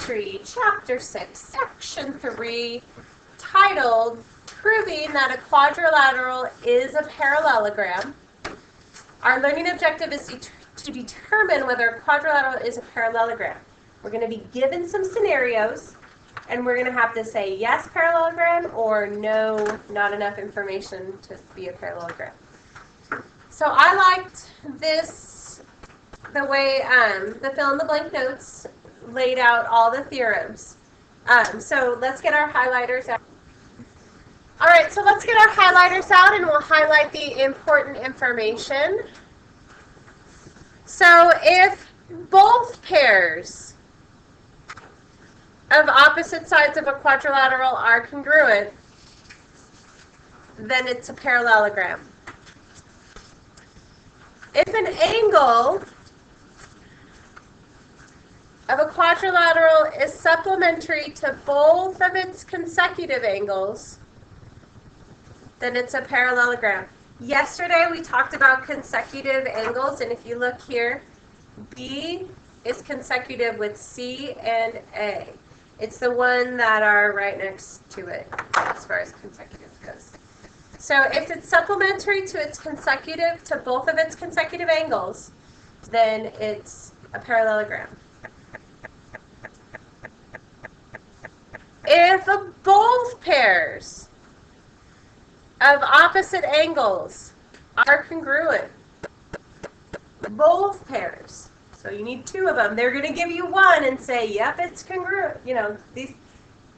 Geometry, Chapter 6, Section 3, titled Proving that a Quadrilateral is a Parallelogram. Our learning objective is to determine whether a quadrilateral is a parallelogram. We're going to be given some scenarios, and we're going to have to say yes, parallelogram, or no, not enough information to be a parallelogram. So I liked this, the way the fill-in-the-blank notes laid out all the theorems. So let's get our highlighters out. All right, so let's get our highlighters out, and we'll highlight the important information. So if both pairs of opposite sides of a quadrilateral are congruent, then it's a parallelogram. If an angle of a quadrilateral is supplementary to both of its consecutive angles, then it's a parallelogram. Yesterday we talked about consecutive angles, and if you look here, B is consecutive with C and A. It's the one that are right next to it as far as consecutive goes. So if it's supplementary to its consecutive, to both of its consecutive angles, then it's a parallelogram. If both pairs of opposite angles are congruent, both pairs, so you need two of them, they're going to give you one and say, yep, it's congruent. You know,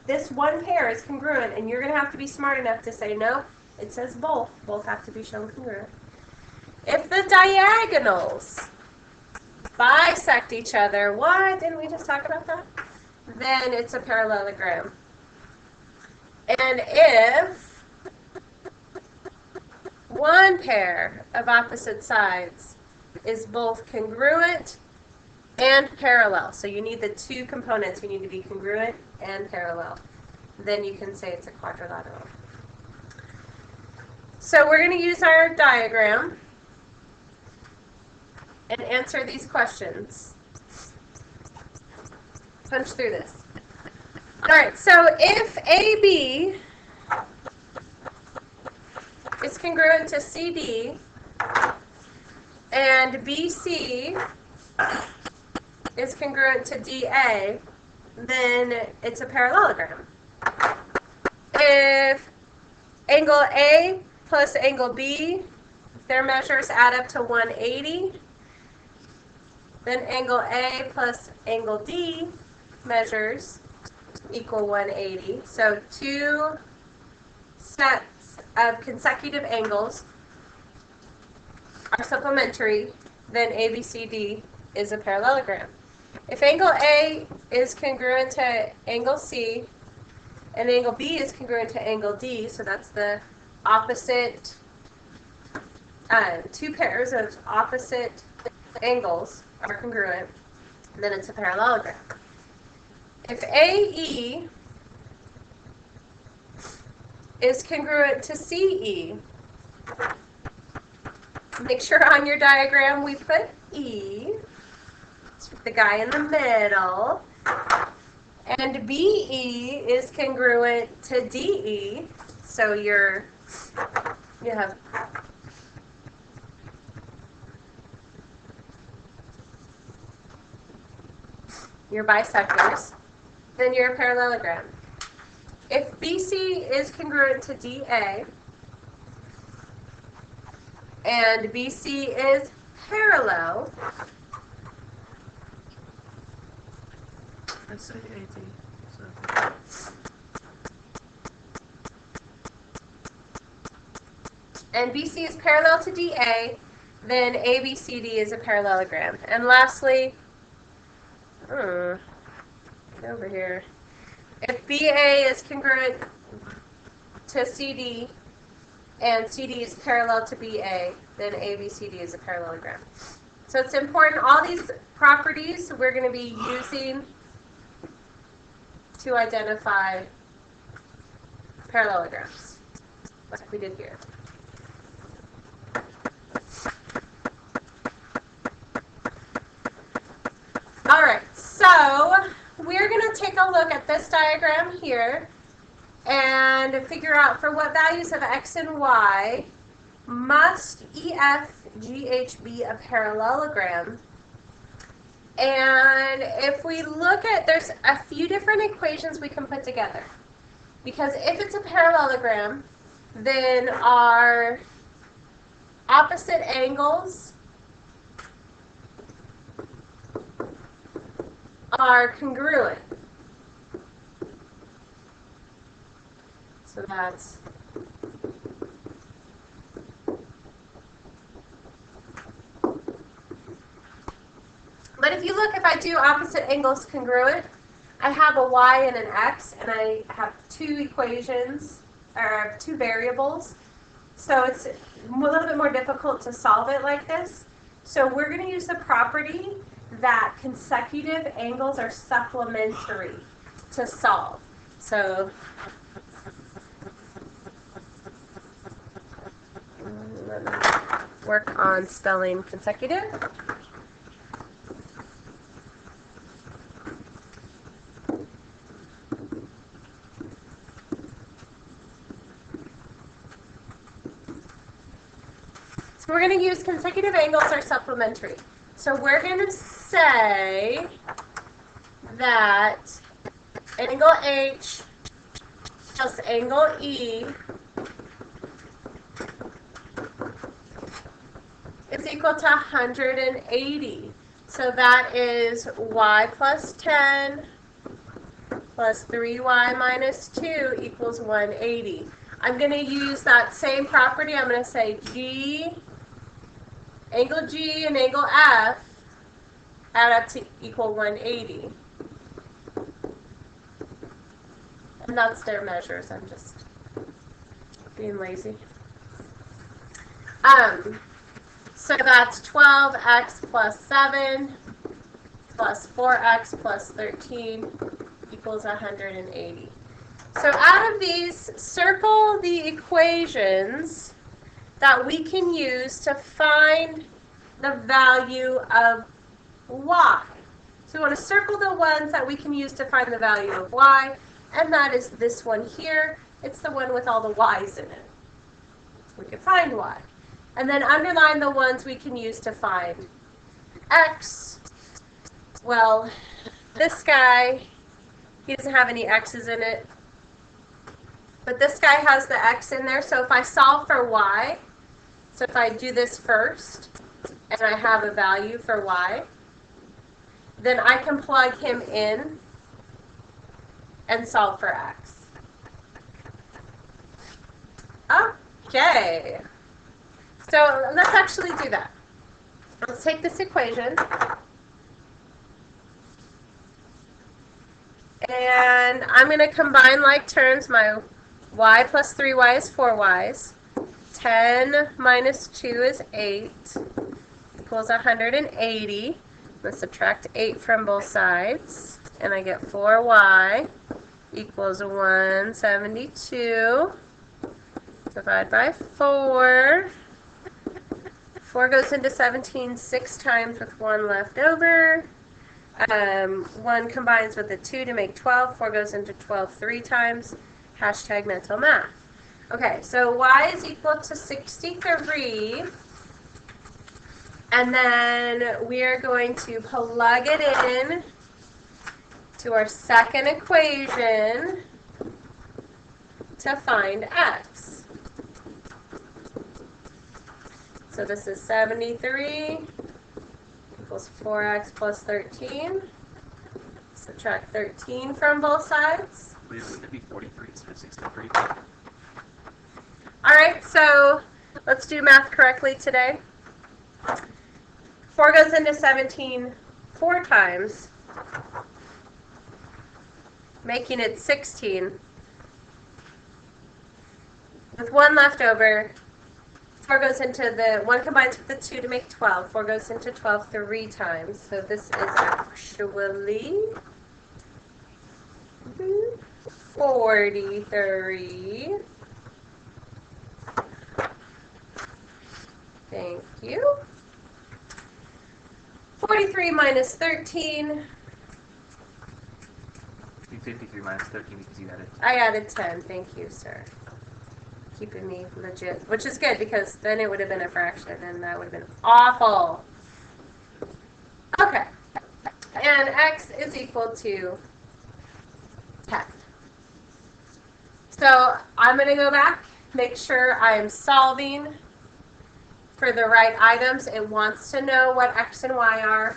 this one pair is congruent, and you're going to have to be smart enough to say, no, it says both. Both have to be shown congruent. If the diagonals bisect each other, what? Didn't we just talk about that? Then it's a parallelogram. And if one pair of opposite sides is both congruent and parallel, so you need the two components, you need to be congruent and parallel, then you can say it's a quadrilateral. So we're going to use our diagram and answer these questions. Punch through this. All right, so if AB is congruent to CD and BC is congruent to DA, then it's a parallelogram. If angle A plus angle B, their measures add up to 180, then angle A plus angle D measures equal 180. So two sets of consecutive angles are supplementary, then ABCD is a parallelogram. If angle A is congruent to angle C and angle B is congruent to angle D, so that's the opposite, two pairs of opposite angles are congruent, then it's a parallelogram. If AE is congruent to CE, make sure on your diagram we put E, the guy in the middle, and BE is congruent to DE, so you have your bisectors, then you're a parallelogram. If BC is congruent to DA and BC is parallel, I say AD. and BC is parallel to DA, then ABCD is a parallelogram. And lastly, over here, if BA is congruent to CD and CD is parallel to BA, then ABCD is a parallelogram. So it's important, all these properties we're going to be using to identify parallelograms, like we did here. All right, so we're going to to take a look at this diagram here and figure out for what values of x and y must EFGH be a parallelogram. And if we look at, there's a few different equations we can put together. Because if it's a parallelogram, then our opposite angles are congruent. So that's but if you look, if I do opposite angles congruent, I have a y and an x, and I have two equations, or two variables. So it's a little bit more difficult to solve it like this. So we're going to use the property that consecutive angles are supplementary to solve. So let me work on spelling consecutive. So we're going to use consecutive angles are supplementary. So we're going to say that angle H plus angle E is equal to 180. So that is y plus 10 plus 3y minus 2 equals 180. I'm going to use that same property. I'm going to say angle G and angle F add up to equal 180. And that's their measures. I'm just being lazy. So that's 12x plus 7 plus 4x plus 13 equals 180. So out of these, circle the equations that we can use to find the value of y. So we want to circle the ones that we can use to find the value of y, and that is this one here. It's the one with all the y's in it. We can find y. And then underline the ones we can use to find x. Well, this guy, he doesn't have any x's in it. But this guy has the x in there, so if I solve for y, so if I do this first, and I have a value for y, then I can plug him in and solve for x. Okay. So let's actually do that. Let's take this equation. And I'm going to combine like terms. My y plus 3y is 4y's. 10 minus 2 is 8 equals 180. I'm going to subtract 8 from both sides. And I get 4y equals 172. Divide by 4. 4 goes into 17 6 times with 1 left over. 1 combines with a 2 to make 12. 4 goes into 12 3 times. Hashtag mental math. Okay, so y is equal to 63. And then we are going to plug it in to our second equation to find x. So this is 73 equals 4x plus 13. Subtract 13 from both sides. Wouldn't it be 43 instead of 63? All right, so let's do math correctly today. 4 goes into 17 4 times, making it 16. With 1 left over, 4 goes into the 1 combines with the 2 to make 12. 4 goes into 12 3 times. So this is actually 43. Thank you. 43 minus 13 Be 53 minus 13 because you added. I added 10. Thank you, sir. Keeping me legit, which is good because then it would have been a fraction and that would have been awful. Okay. And x is equal to 10. So I'm going to go back, make sure I'm solving for the right items. It wants to know what x and y are.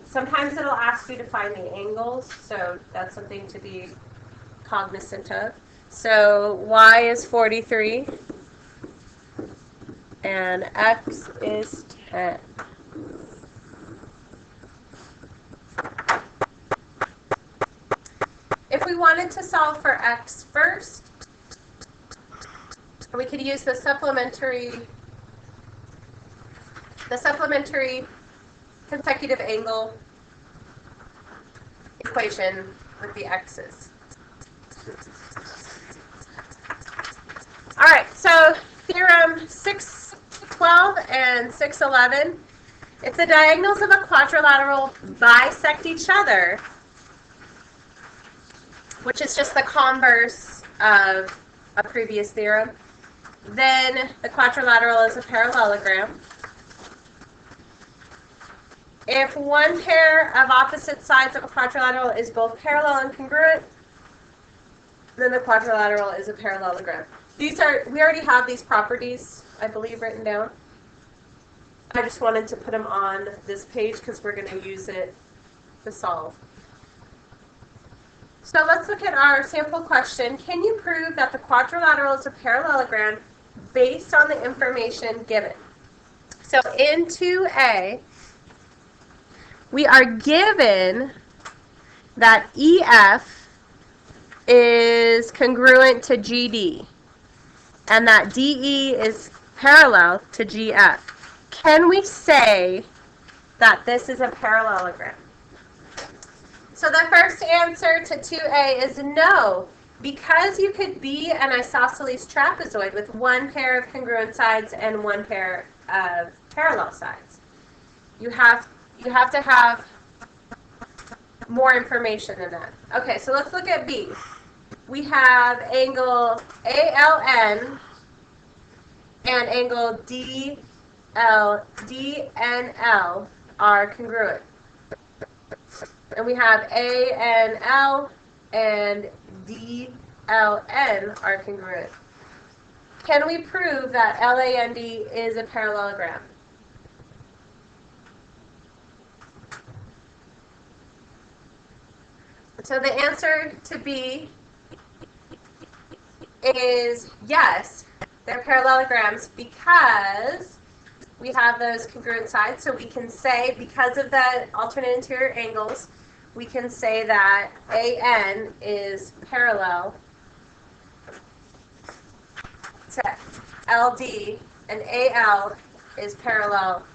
Sometimes it'll ask you to find the angles, so that's something to be cognizant of. So y is 43 and x is 10. If we wanted to solve for x first, we could use the supplementary consecutive angle equation with the x's. All right, so theorem 612 and 611. If the diagonals of a quadrilateral bisect each other, which is just the converse of a previous theorem, then the quadrilateral is a parallelogram. If one pair of opposite sides of a quadrilateral is both parallel and congruent, then the quadrilateral is a parallelogram. We already have these properties, I believe, written down. I just wanted to put them on this page because we're going to use it to solve. So let's look at our sample question. Can you prove that the quadrilateral is a parallelogram based on the information given? So in 2A, we are given that EF is congruent to GD and that DE is parallel to GF. Can we say that this is a parallelogram? So the first answer to 2A is no, because you could be an isosceles trapezoid with one pair of congruent sides and one pair of parallel sides. You have to have more information than that. Okay, so let's look at B. We have angle ALN and angle DNL are congruent. And we have ANL and DLN are congruent. Can we prove that LAND is a parallelogram? So the answer to B is yes, they're parallelograms because we have those congruent sides. So we can say, because of the alternate interior angles, we can say that AN is parallel to LD and AL is parallel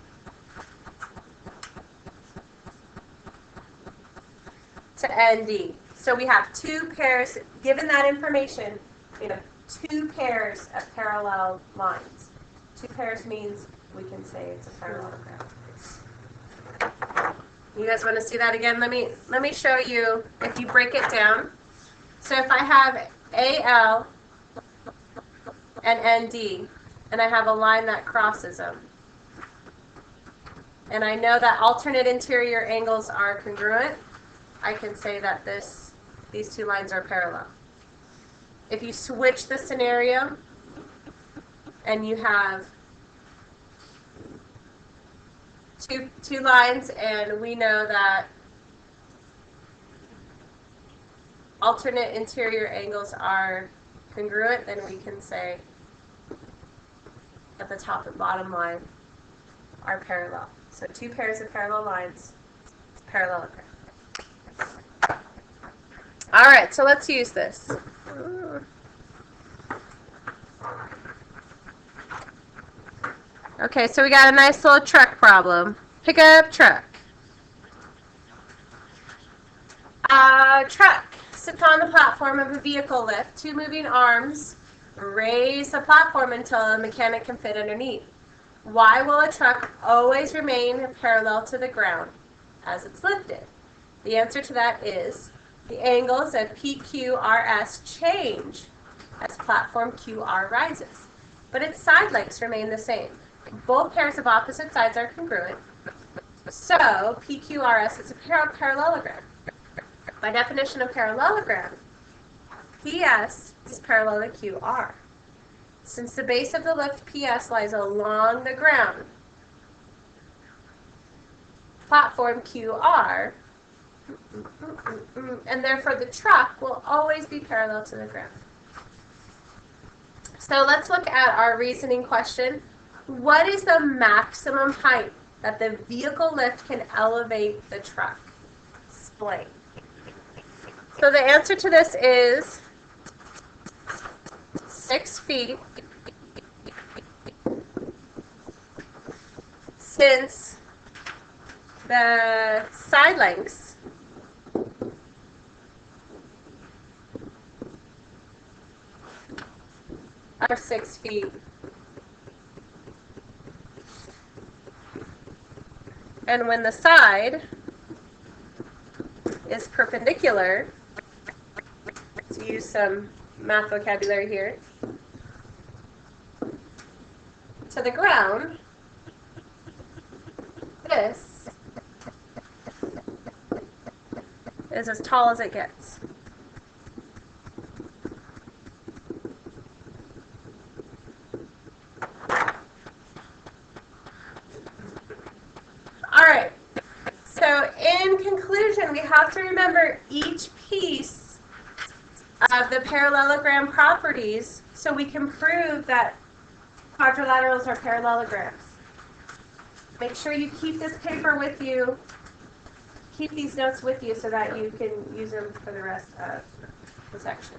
to ND. So we have two pairs, given that information, we have two pairs of parallel lines. Two pairs means we can say it's a parallelogram. You guys want to see that again? Let me show you if you break it down. So if I have AL and ND, and I have a line that crosses them, and I know that alternate interior angles are congruent, I can say that these two lines are parallel. If you switch the scenario and you have two lines and we know that alternate interior angles are congruent, then we can say that the top and bottom line are parallel. So two pairs of parallel lines, parallelogram. All right, so let's use this. Okay, so we got a nice little truck problem. Pick up truck. Truck sits on the platform of a vehicle lift. Two moving arms raise the platform until a mechanic can fit underneath. Why will a truck always remain parallel to the ground as it's lifted? The answer to that is The angles of PQRS change as platform QR rises, but its side lengths remain the same. Both pairs of opposite sides are congruent, so PQRS is a parallelogram. By definition of parallelogram, PS is parallel to QR. Since the base of the lift PS lies along the ground, platform QR, and therefore the truck will always be parallel to the ground. So let's look at our reasoning question. What is the maximum height that the vehicle lift can elevate the truck? Explain. So the answer to this is 6 feet, since the side lengths are 6 feet. And when the side is perpendicular, let's use some math vocabulary here, to the ground, this is as tall as it gets. All right, so in conclusion, we have to remember each piece of the parallelogram properties so we can prove that quadrilaterals are parallelograms. Make sure you keep this paper with you, keep these notes with you so that you can use them for the rest of the section.